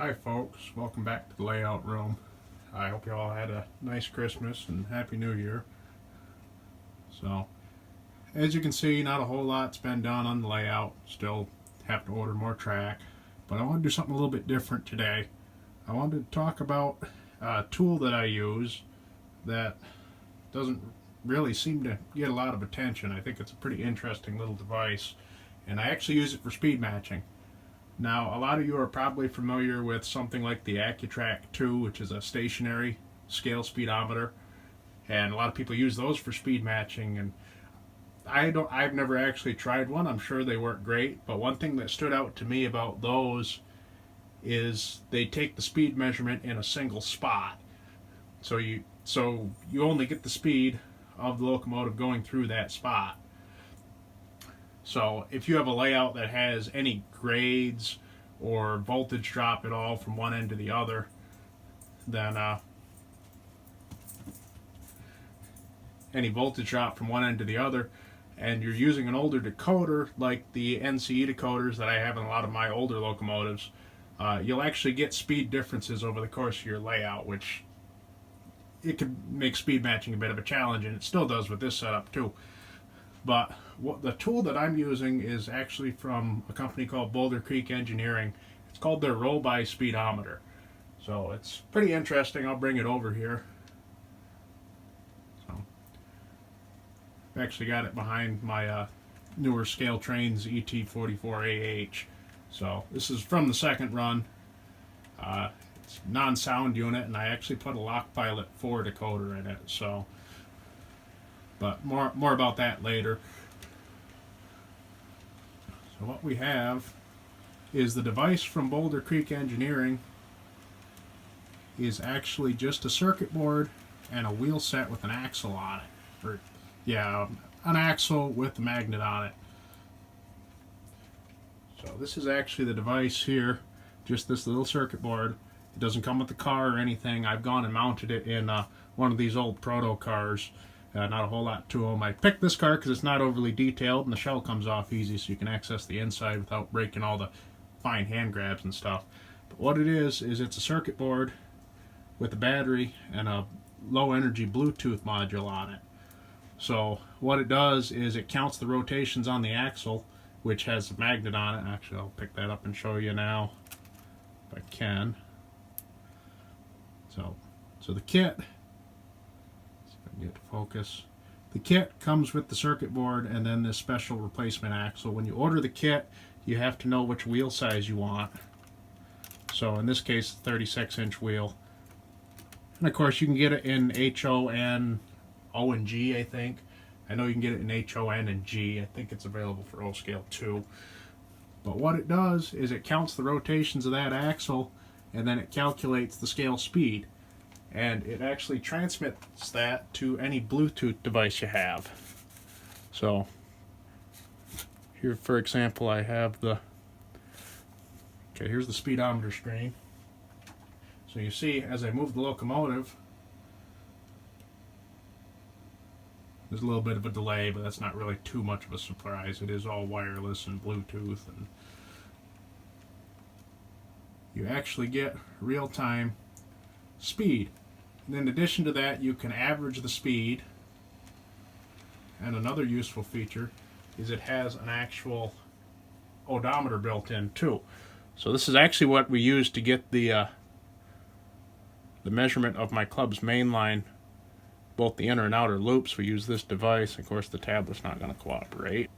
Hi folks, welcome back to the layout room. I hope you all had a nice Christmas and Happy New Year. So, as you can see, not a whole lot's been done on the layout. Still have to order more track. But I want to do something a little bit different today. I wanted to talk about a tool that I use that doesn't really seem to get a lot of attention. I think it's a pretty interesting little device, and I actually use it for speed matching. Now, a lot of you are probably familiar with something like the AccuTrack 2, which is a stationary scale speedometer, and a lot of people use those for speed matching. And I've never actually tried one. I'm sure they work great, but one thing that stood out to me about those is they take the speed measurement in a single spot. So you only get the speed of the locomotive going through that spot. So if you have a layout that has any grades or voltage drop at all from one end to the other, then any voltage drop from one end to the other, and you're using an older decoder like the NCE decoders that I have in a lot of my older locomotives, you'll actually get speed differences over the course of your layout, which it could make speed matching a bit of a challenge, and it still does with this setup too. But the tool that I'm using is actually from a company called Boulder Creek Engineering. It's called their RollBy Speedometer. So it's pretty interesting. I'll bring it over here. So I've actually got it behind my newer scale trains ET44AH. So this is from the second run. It's a non-sound unit, and I actually put a Lock Pilot 4 decoder in it. So, but more about that later. So what we have is the device from Boulder Creek Engineering is actually just a circuit board and a wheel set with an axle on it. Or, yeah, an axle with a magnet on it. So this is actually the device here, just this little circuit board. It doesn't come with the car or anything. I've gone and mounted it in one of these old proto cars. Not a whole lot to them. I picked this car because it's not overly detailed and the shell comes off easy, so you can access the inside without breaking all the fine hand grabs and stuff. But what it is it's a circuit board with a battery and a low energy Bluetooth module on it. So what it does is it counts the rotations on the axle, which has a magnet on it. Actually, I'll pick that up and show you now if I can. So the kit, see if I can get to focus. The kit comes with the circuit board and then this special replacement axle. When you order the kit, you have to know which wheel size you want. So in this case, 36-inch wheel. And of course, you can get it in HON, O and G, I think. I know you can get it in HON and G. I think it's available for O scale 2. But what it does is it counts the rotations of that axle, and then it calculates the scale speed. And it actually transmits that to any Bluetooth device you have. So here, for example, I have here's the speedometer screen. So you see, as I move the locomotive, there's a little bit of a delay, but that's not really too much of a surprise. It is all wireless and Bluetooth, and you actually get real-time speed. And in addition to that, you can average the speed. And another useful feature is it has an actual odometer built in too. So this is actually what we use to get the measurement of my club's main line, both the inner and outer loops. We use this device. Of course, the tablet's not going to cooperate.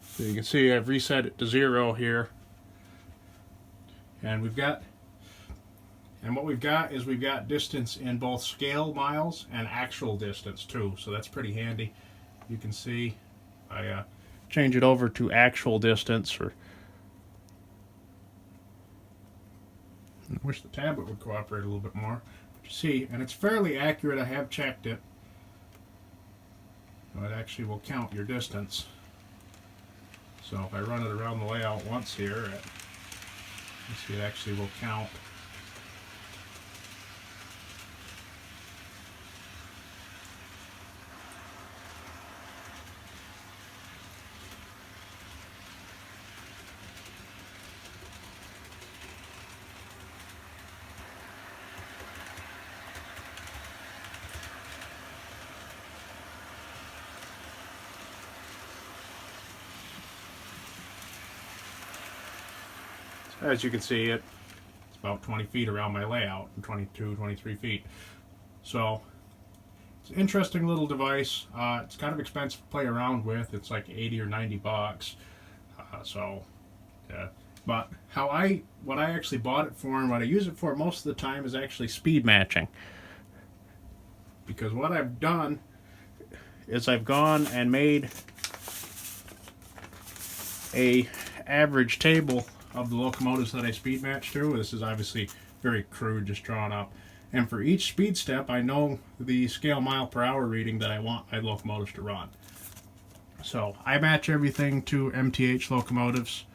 So you can see I've reset it to 0 here. And what we've got is we've got distance in both scale miles and actual distance too. So that's pretty handy. You can see I change it over to actual distance. I wish the tablet would cooperate a little bit more. But you see, and it's fairly accurate. I have checked it. So it actually will count your distance. So if I run it around the layout once here, you see it actually will count. as you can see, it's about 20 feet around my layout, 22, 23 feet. So it's an interesting little device. It's kind of expensive to play around with. It's like 80 or 90 bucks. But what I actually bought it for and what I use it for most of the time is actually speed matching. Because what I've done is I've gone and made a average table of the locomotives that I speed match through. This is obviously very crude, just drawn up. And for each speed step, I know the scale mile per hour reading that I want my locomotives to run. So I match everything to MTH locomotives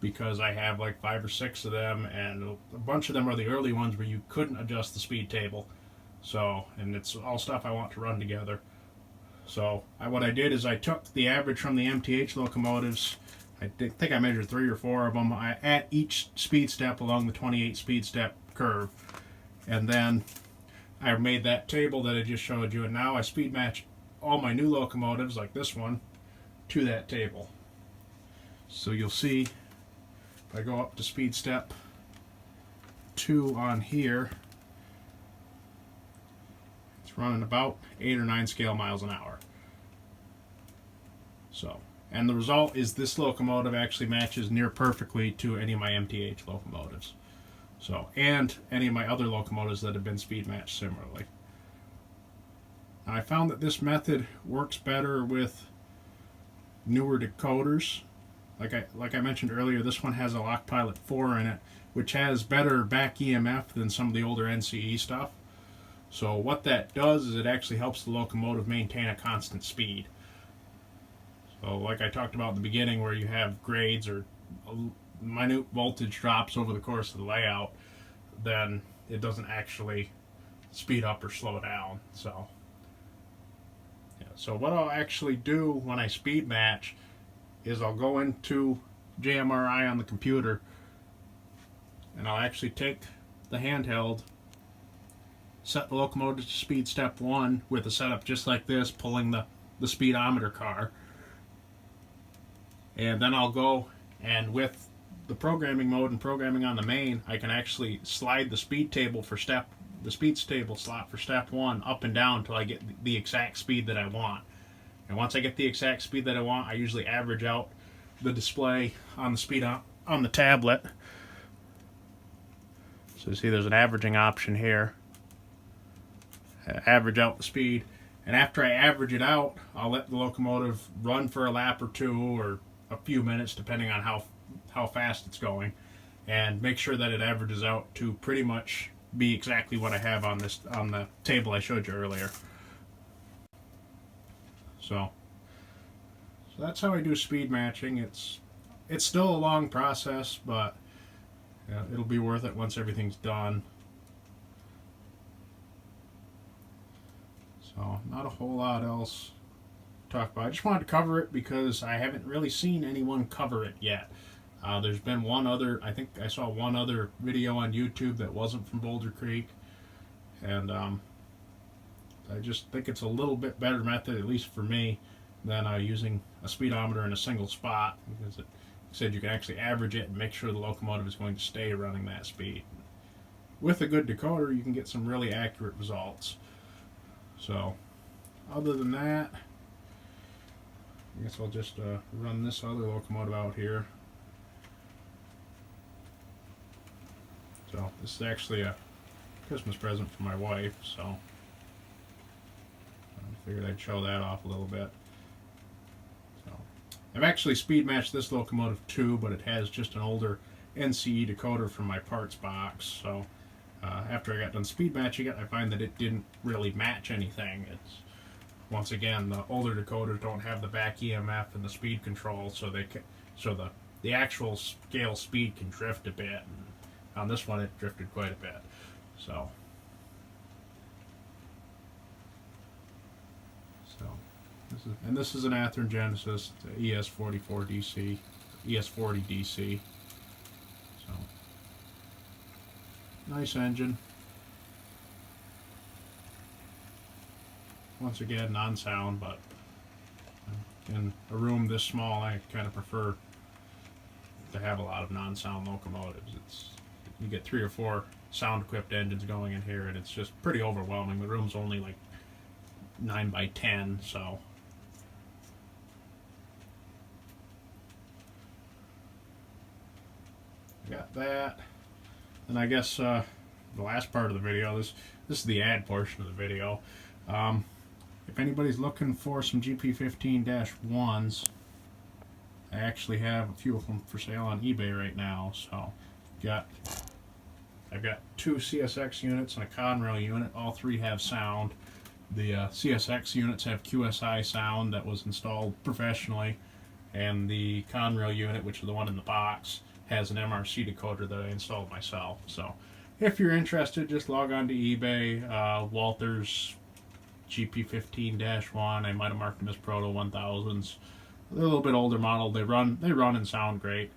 because I have like 5 or 6 of them, and a bunch of them are the early ones where you couldn't adjust the speed table. So, and it's all stuff I want to run together. So what I did is I took the average from the MTH locomotives. I think I measured 3 or 4 of them at each speed step along the 28 speed step curve. And then I made that table that I just showed you, and now I speed match all my new locomotives, like this one, to that table. So you'll see, if I go up to speed step 2 on here, it's running about 8 or 9 scale miles an hour. So, and the result is this locomotive actually matches near perfectly to any of my MTH locomotives. So, and any of my other locomotives that have been speed matched similarly. Now, I found that this method works better with newer decoders. Like I mentioned earlier, this one has a LockPilot 4 in it, which has better back EMF than some of the older NCE stuff. So what that does is it actually helps the locomotive maintain a constant speed. So like I talked about in the beginning, where you have grades or minute voltage drops over the course of the layout, then it doesn't actually speed up or slow down. So what I'll actually do when I speed match is I'll go into JMRI on the computer, and I'll actually take the handheld, set the locomotive to speed step 1 with a setup just like this, pulling the speedometer car, and then I'll go and with the programming mode and programming on the main, I can actually slide the speed table slot for step 1 up and down until I get the exact speed that I want. And once I get the exact speed that I want, I usually average out the display on the speed on the tablet. So you see there's an averaging option here. Average out the speed, and after I average it out, I'll let the locomotive run for a lap or 2 or a few minutes depending on how fast it's going, and make sure that it averages out to pretty much be exactly what I have on the table I showed you earlier. So that's how I do speed matching. It's still a long process, but it'll be worth it once everything's done. So not a whole lot else to talk about. I just wanted to cover it because I haven't really seen anyone cover it yet. There's been one other, I think I saw one other video on YouTube that wasn't from Boulder Creek, and I just think it's a little bit better method, at least for me, than using a speedometer in a single spot, because it said you can actually average it and make sure the locomotive is going to stay running that speed. With a good decoder, you can get some really accurate results. So, other than that, I guess I'll just run this other locomotive out here. So, this is actually a Christmas present for my wife, so I figured I'd show that off a little bit. So, I've actually speed matched this locomotive too, but it has just an older NCE decoder from my parts box, so after I got done speed matching it, I find that it didn't really match anything. It's, once again, the older decoders don't have the back EMF and the speed control, so the actual scale speed can drift a bit. And on this one, it drifted quite a bit. So this is an Athearn Genesis, ES44 DC, ES40 DC. So nice engine. Once again, non-sound, but in a room this small, I kind of prefer to have a lot of non-sound locomotives. You get 3 or 4 sound-equipped engines going in here, and it's just pretty overwhelming. The room's only like 9 by 10, so got that. And I guess the last part of the video, this is the ad portion of the video. If anybody's looking for some GP15-1s, I actually have a few of them for sale on eBay right now. So I've got 2 CSX units and a Conrail unit. All 3 have sound. The CSX units have QSI sound that was installed professionally, and the Conrail unit, which is the one in the box, has an MRC decoder that I installed myself. So if you're interested, just log on to eBay. Walther's GP15-1. I might have marked them as Proto 1000s. They're a little bit older model. They run and sound great.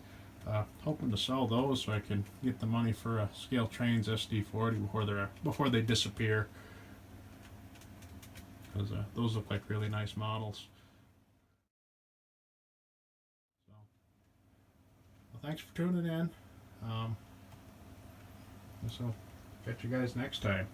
Hoping to sell those so I can get the money for a Scale Trains SD40 before they disappear. Because those look like really nice models. So, well, thanks for tuning in. So catch you guys next time.